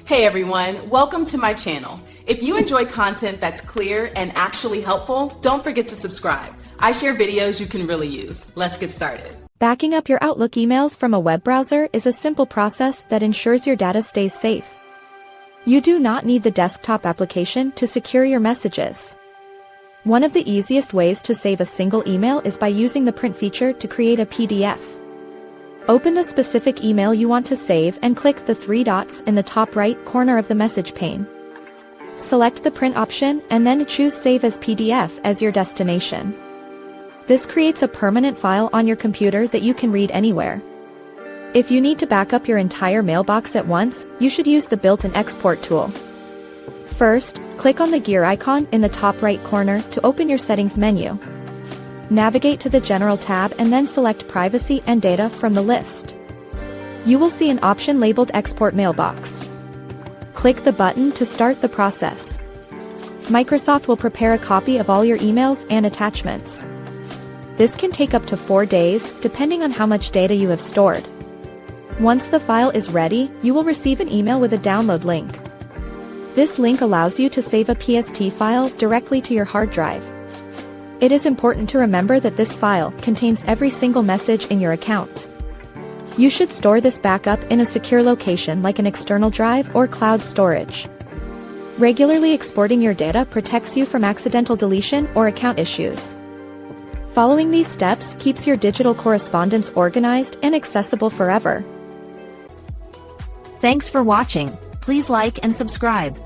Hey everyone, welcome to my channel. If you enjoy content that's clear and actually helpful, don't forget to subscribe. I share videos you can really use. Let's get started. Backing up your Outlook emails from a web browser is a simple process that ensures your data stays safe. You do not need the desktop application to secure your messages. One of the easiest ways to save a single email is by using the print feature to create a PDF. Open the specific email you want to save and click the three dots in the top right corner of the message pane. Select the print option and then choose Save as PDF as your destination. This creates a permanent file on your computer that you can read anywhere. If you need to back up your entire mailbox at once, you should use the built-in export tool. First, click on the gear icon in the top right corner to open your settings menu. Navigate to the General tab and then select Privacy and Data from the list. You will see an option labeled Export Mailbox. Click the button to start the process. Microsoft will prepare a copy of all your emails and attachments. This can take up to 4 days, depending on how much data you have stored. Once the file is ready, you will receive an email with a download link. This link allows you to save a PST file directly to your hard drive. It is important to remember that this file contains every single message in your account. You should store this backup in a secure location like an external drive or cloud storage. Regularly exporting your data protects you from accidental deletion or account issues. Following these steps keeps your digital correspondence organized and accessible forever. Thanks for watching. Please like and subscribe.